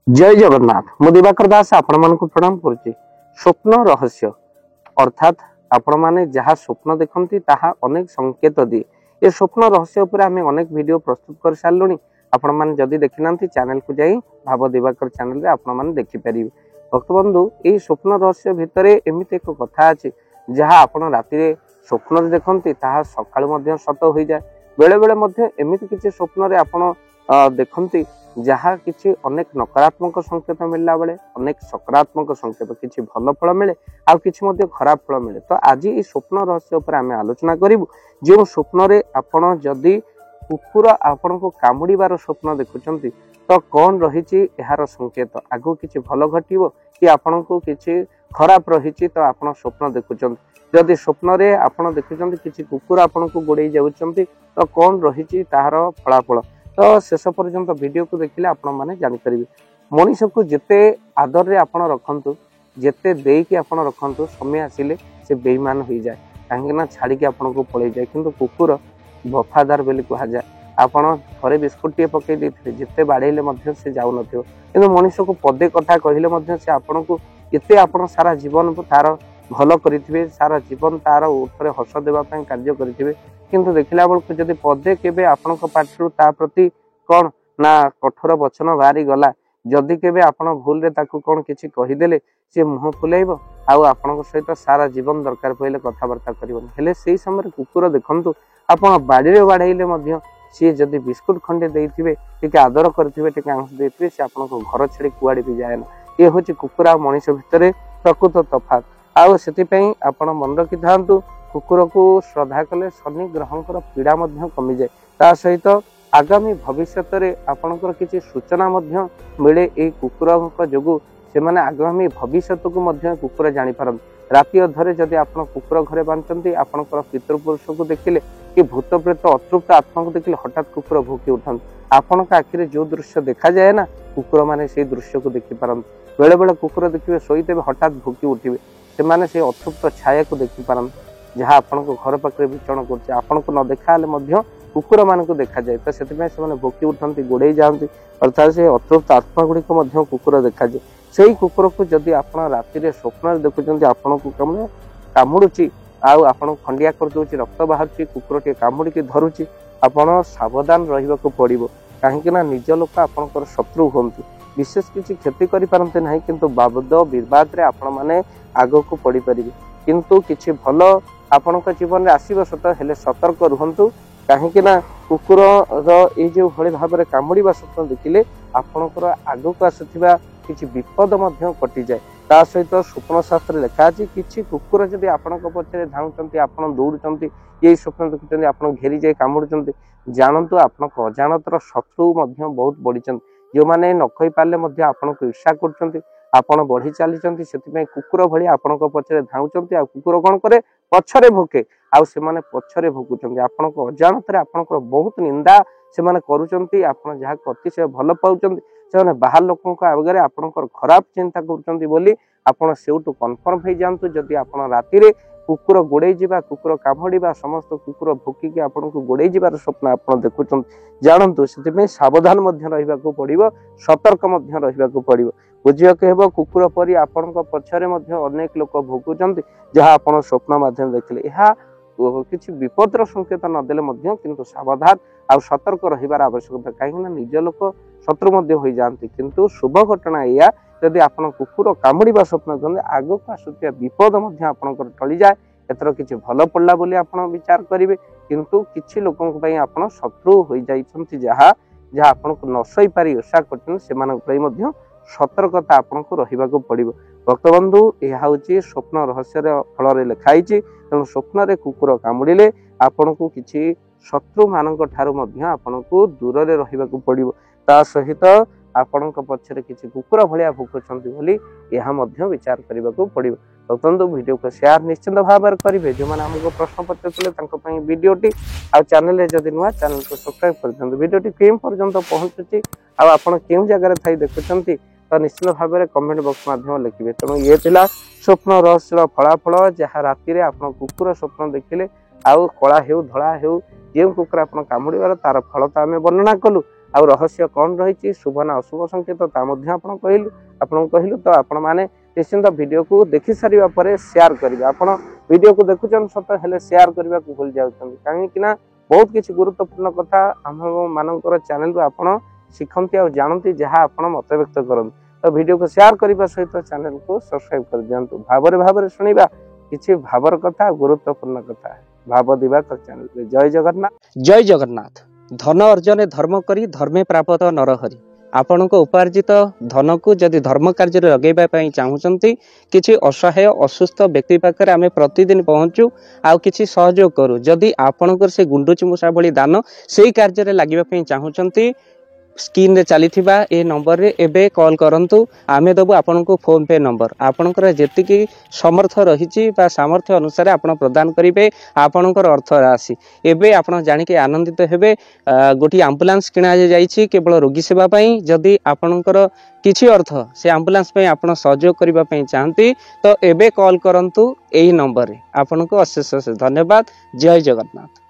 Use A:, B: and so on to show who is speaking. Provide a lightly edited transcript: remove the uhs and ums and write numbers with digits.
A: जय जगन्नाथ मु दिवाकर दास आपण मानक प्रणाम करुच्ची। स्वप्न रहस्य अर्थात आपण माने जहाँ स्वप्न देखती ताहा अनेक संकेत दिए। ये स्वप्न रहस्य उपर आम अनेक वीडियो प्रस्तुत कर सारू। आपण माने जदि देखि नांती चैनल को जाई भाव दिवाकर चैनल रे आपण माने देखि परिबे। भक्त बंधु ए स्वप्न रहस्य भितरे एमिति एक कथा अछि जहाँ आपण राति रे स्वप्न रे देखती ताहा सकाळ मध्ये सत होई जाय। बेले बेले मध्ये एमिति किछि स्वप्न रे आपण देखती जहाँ किसी अनेक नकारात्मक संकेत मिलला बेले अनेक सकारात्मक संकेत किसी भल फल मिले आ किसी खराब फल मिले। तो आज ये स्वप्न रहस्य उपर आम आलोचना करूँ। जो स्वप्न रे आपण जदि कुकुर आपण को कामुड़ार स्वप्न देखुं तो कौन रही यार संकेत आगो किसी भल घटो कि आपण को किसी खराब रही तो आप स्वप्न देखुं। जदि स्वप्न रे आपण देखुं किसी कुकुर आपण को गोड़े जाऊँच तो कौन रही तार फलाफल। तो शेष पर्यंत वीडियो को देखिले आपण माने जानि परिबे। मनीष को जिते आदर रे आपण रखंतु जिते देकी आपण रखंतु समय आसिले से बेईमान हो जाए कहीं ना छाड़ी के आपण को पळै जाए। किंतु कुकुर वफादार बेली कहा जाए। आपण घरे बिस्कुट टे पकई देथिबे जिते बाड़ेले मध्य से जाउ नथिबो किंतु मनीष को पदे कथा कहिले मध्य से आपण को एते आपण सारा जीवन तार भल करिथिबे सारा जीवन तार ऊपर हस देबा पय कार्य करिथिबे। किंतु देखला बेलू जदि पदे केबे आपण पाठरू ता प्रति कौन ना कठोर वचन बाहरी गला जदि केबे आपण भूल रे ताकू कौन किछि कहिदेले से मुह फुलाइबो आउ आपण सहित सारा जीवन दरकार पइले कथाबार्ता करिबो। हेले सेही समय कुकुर देखंतु आपण बाड़ी रे बाड़ाइले मध्य सी जदि बिस्कुट खंडे देइथिबे टिके आदर करथिबे टिके आंस देइथिबे से आपण को घर छाड़ी कुआडे भी जाए ना। ये होछि कुकुर आ मनुष्य भितरे प्रकृत तफात। आउ सेति पई आपण मन रखि थांतु कुकुर को श्रद्धा कले शनि ग्रहंकर पीड़ा मध्य कमी जाए। ता सहित आगामी भविष्य रे आपणकर किसी सूचना मध्य मिले ए कुकुर जोगु से माने आगामी भविष्य को मध्य कुकुर जानि पारन। राति अधरे जदि आपण कुकुर घरे बांधते आपणकर पितृपुरुष को देखिले कि भूत प्रेत अतृप्त आत्मा को देखिले हठात कुकुर भूकी उठन। आपण आखिरे जो दृश्य देखा जाए ना कुकुर माने से दृश्य को देखि पारन। बेले बेले कुकुर देखिबे सोईते हाथ भूकी उठिबे से माने से अतृप्त छाया को देखि पारन जहाँ आपण को घर पाखे विचरण कर आपण को न देखा कुकुर मान को देखा जाए। तो से भोकी उठती गोड़े जाती अर्थात से अतृप्त आत्मा गुड़िक कुकुर देखा जाए। से कुकुर को जदि आप राति स्वप्न देखुं आपण को कामुड़ी आपण खंडिया करदे रक्त बाहर कुकुर टे कामुड़ी धरुची आपण सावधान रहा पड़ो कहीं निज लोक आपंकर शत्रु हूँ विशेष किसी क्षति करते ना किंतु बाबद बर्बाद रे आपण मैंने आग को पड़ पारे किंतु किसी भल आपण जीवन में आसव सत हेले सतर्क रुहतु कहीं कुकुर ये जो भाई भाव में कामुड़ा स्वप्न देखिले आपणकर आग को आसुवा किसी विपद कटि जाए। ता सहित स्वप्न शास्त्र लिखा अच्छी किसी कुकुर जदि आपण पछे धाउंट आप दौड़ुंट ये स्वप्न देखुं आप घेरी जाए कामुड़ुंट जानतु आपण अजाणतर शत्रु बहुत बढ़ी जो मैंने न कही पारे आपन को ईर्षा कर आपण बढ़ी चली से कुकुर भली आपण पछे धाउंट आ कुकुर कौन करे पछरे भोके आउ से माने पछरे भोकुचंती आपण को अजाणत आपण बहुत निंदा से माने करूचंती आपण जहा अतिशय भल पाउचंती से बाहर लोकों आगे आपण खराब चिंता करूचंती बोली आपण सेउटू कन्फर्म हो जातु। जदि आपण राति रे कुकुर गोड़े जा कुकुर कामुड़ा समस्त कुकुर भोकिकी आपण को गोड़े जबार स्वप्न आप देखुं जानतु से सावधान रहा पड़ो सतर्क रहा पड़ो। बुझा हेब कुकुर परी आपण पछरे अनेक लोक भोगुंट जहाँ आप स्वप्न माध्यम देखिले यह किसी विपदर संकेत नदेले किंतु सावधान आ सतर्क रहिबार आवश्यकता कहीं निज लोक शत्रु हो जाती। किंतु शुभ घटना या जदि आप कुकुर कामुड़ा स्वप्न करते आग को आसुवा विपद आपंकर टली जाए एथर किसी भल पड़ा बोली आप विचार करेंगे किंतु किसी लोकों आप शत्रु हो जाती जहाँ जहाँ आपन को न सही पारी ईर्षा कर सतर्कता आपन को रहा पड़ो। भक्तबंधु यह हूँ स्वप्न रहस्य फल लिखाई तेणु स्वप्न रे कुकुर कामुड़े आपन को किसी शत्रु मान आपन को दूर रे रहा पड़ो। ता सहित आपण पक्षरे किसी कुकुर भाया भुकुंट बोली यह विचार करने को पड़ो। बंधु वीडियो को शेयर निश्चित भाव में करेंगे जो मैंने आमको प्रश्न पचारे वीडियोटी आ चैनल जदि नुआ चैनल को सब्सक्राइब कर वीडियोटी केम पर्यंत पहुँचुची आपड़ क्यों जगह थी देखुं तो निश्चित भाव में कमेंट बॉक्स माध्यम लिखिए। तेणु ये थिला स्वप्न रहस्य फलाफल जहाँ राति आप कुकुर स्वप्न देखिले आउ कला हो धला हो जो कुकुर आप कामुड़ार तार फल तो आम वर्णना कलु ଆଉ ରହସ୍ୟ କଣ ରହିଛି शुभ ना अशुभ संकेत ता मध्य आपण कहलु तो आपण माने निश्चिंत वीडियो को देखि सारिबा परे शेयर करिवे आपण वीडियो को देखुचन सत हेले शेयर करबा को भूल जाउछन काहे कि ना बहुत किछि गुरुत्वपूर्ण कथा हम मानकर चैनल रो आपण शिखंती आ जानती जहाँ आपण मत व्यक्त करन तो वीडियो को शेयर करबा सहित चैनल को सब्सक्राइब कर दियंतु भावरे सुनिबा किछि भावर कथा गुरुत्वपूर्ण कथा भाव दिवाकर चैनल जय जगन्नाथ धन अर्जन धर्म करी धर्मे प्राप्त नरहरि आपण उपार्जित धन को जदि धर्म कार्य लगेबा पई चाहूचंती किछि असहाय असुस्थ व्यक्ति पाखरे आमे प्रतिदिन पहुंचू आउ किछि सहयोग करू जदि आपणकर से गुंडुची मूषा भली दान सेही कार्य रे लागिबा पई चाहूचंती स्क्रीन रे चली ए नंबर रे एबे कॉल करंतु आमे दबु आपन को फोन पे नंबर आपनकर जेतिकी समर्थ रहिछि बा सामर्थ्य अनुसार आपण प्रदान करिवे आपनकर अर्थ राशि एबे आपण जानि के आनंदित हेबे गोटी एम्बुलेंस किना जाइछि केवल रोगी सेवा पई जदि आपनकर किछि अर्थ से एम्बुलेंस पई आपण सहयोग करिबा पई चाहंती तो एबे कॉल करंतु एही नंबर रे आपन को अशेष धन्यवाद जय जगन्नाथ।